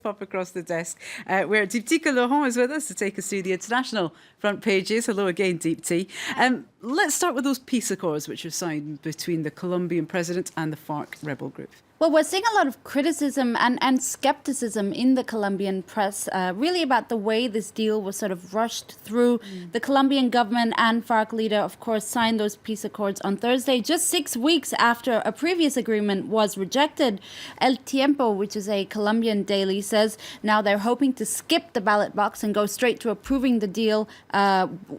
Pop across the desk, where Deeptika Laurent is with us to take us through the international front pages. Hello again, Deepti. Let's start with those peace accords which were signed between the Colombian president and the FARC rebel group. Well, we're seeing a lot of criticism and skepticism in the Colombian press, really about the way this deal was sort of rushed through. The Colombian government and FARC leader, of course, signed those peace accords on Thursday, just 6 weeks after a previous agreement was rejected. El Tiempo, which is a Colombian daily, says now they're hoping to skip the ballot box and go straight to approving the deal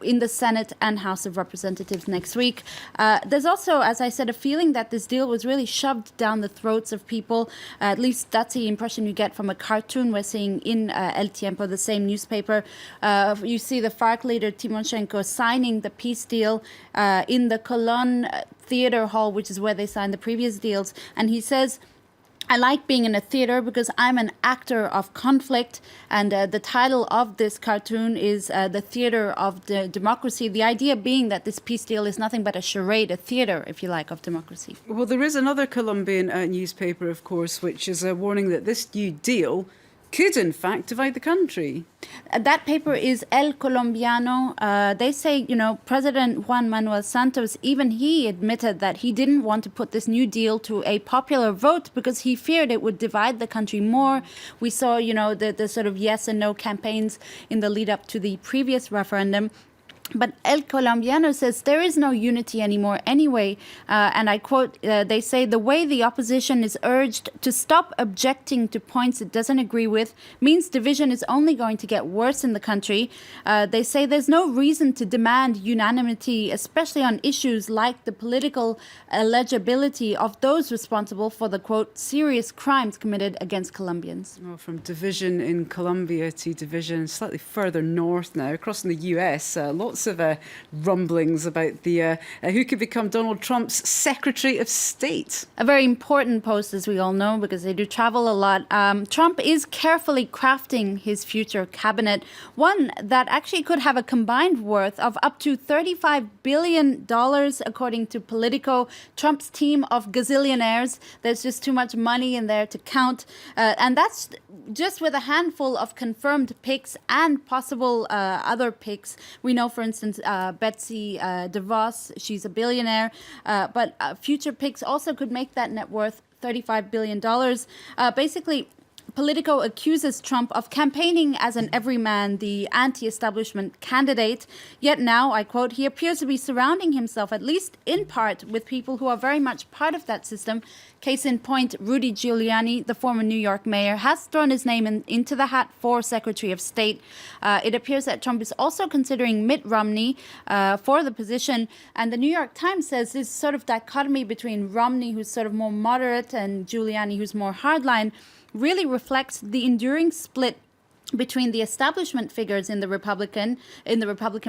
in the Senate and House of Representatives next week. There's also, as I said, a feeling that this deal was really shoved down the throats of people. At least that's the impression you get from a cartoon we're seeing in El Tiempo, the same newspaper. You see the FARC leader Timoshenko signing the peace deal in the Colón Theater Hall, which is where they signed the previous deals. And he says, I like being in a theater because I'm an actor of conflict. And the title of this cartoon is The Theater of the Democracy. The idea being that this peace deal is nothing but a charade, a theater, if you like, of democracy. Well, there is another Colombian newspaper, of course, which is warning that this new deal could, in fact, divide the country. That paper is El Colombiano. They say, President Juan Manuel Santos, even he admitted that he didn't want to put this new deal to a popular vote because he feared it would divide the country more. We saw, the sort of yes and no campaigns in the lead up to the previous referendum. But El Colombiano says there is no unity anymore anyway. And I quote, they say, the way the opposition is urged to stop objecting to points it doesn't agree with means division is only going to get worse in the country. They say there's no reason to demand unanimity, especially on issues like the political eligibility of those responsible for the, quote, serious crimes committed against Colombians. Well, from division in Colombia to division slightly further north now, across in the US, lots of rumblings about the who could become Donald Trump's Secretary of State. A very important post, as we all know, because they do travel a lot. Trump is carefully crafting his future cabinet, one that actually could have a combined worth of up to $35 billion, according to Politico. Trump's team of gazillionaires. There's just too much money in there to count. And that's just with a handful of confirmed picks and possible other picks. We know, for instance, Betsy DeVos, she's a billionaire, but future picks also could make that net worth $35 billion. Basically, Politico accuses Trump of campaigning as an everyman, the anti-establishment candidate. Yet now, I quote, he appears to be surrounding himself, at least in part, with people who are very much part of that system. Case in point, Rudy Giuliani, the former New York mayor, has thrown his name into the hat for Secretary of State. It appears that Trump is also considering Mitt Romney for the position. And the New York Times says this sort of dichotomy between Romney, who's sort of more moderate, and Giuliani, who's more hardline, really reflects the enduring split between the establishment figures in the Republican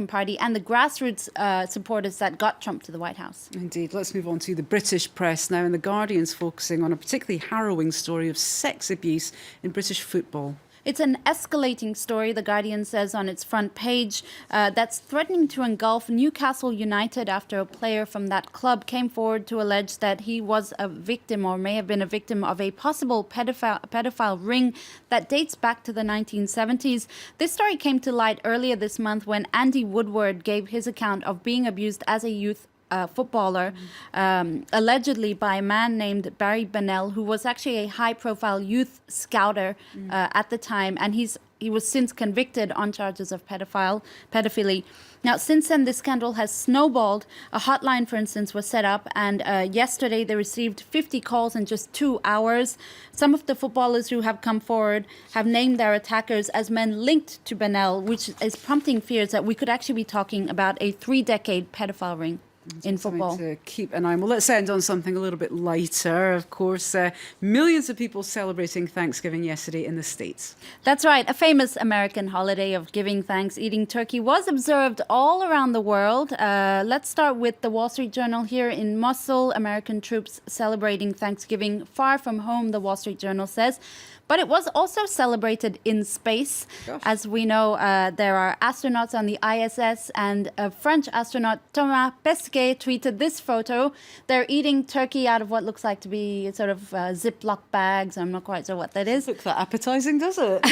Party and the grassroots supporters that got Trump to the White House. Indeed. Let's move on to the British press now, and the Guardian's focusing on a particularly harrowing story of sex abuse in British football. It's an escalating story, The Guardian says on its front page, that's threatening to engulf Newcastle United after a player from that club came forward to allege that he was a victim or may have been a victim of a possible pedophile ring that dates back to the 1970s. This story came to light earlier this month when Andy Woodward gave his account of being abused as a youth footballer, allegedly by a man named Barry Bennell, who was actually a high-profile youth scouter at the time, and he was since convicted on charges of pedophily. Now, since then, this scandal has snowballed. A hotline, for instance, was set up, and yesterday they received 50 calls in just 2 hours. Some of the footballers who have come forward have named their attackers as men linked to Bennell, which is prompting fears that we could actually be talking about a 3-decade pedophile ring in football. To keep an eye on. Well, let's end on something a little bit lighter. Of course, millions of people celebrating Thanksgiving yesterday in the States. That's right. A famous American holiday of giving thanks, eating turkey, was observed all around the world. Let's start with the Wall Street Journal here in Mosul. American troops celebrating Thanksgiving far from home, the Wall Street Journal says. But it was also celebrated in space. Gosh. As we know, there are astronauts on the ISS, and a French astronaut, Thomas Pesquet, tweeted this photo. They're eating turkey out of what looks like to be sort of Ziploc bags. I'm not quite sure what that is. Looks that appetizing, does it?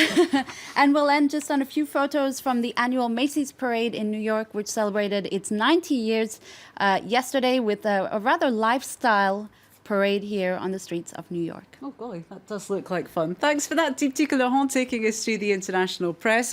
And we'll end just on a few photos from the annual Macy's Parade in New York, which celebrated its 90 years yesterday with a rather lifestyle parade here on the streets of New York. Oh, golly, that does look like fun. Thanks for that, Deepti Laurent, taking us through the international press.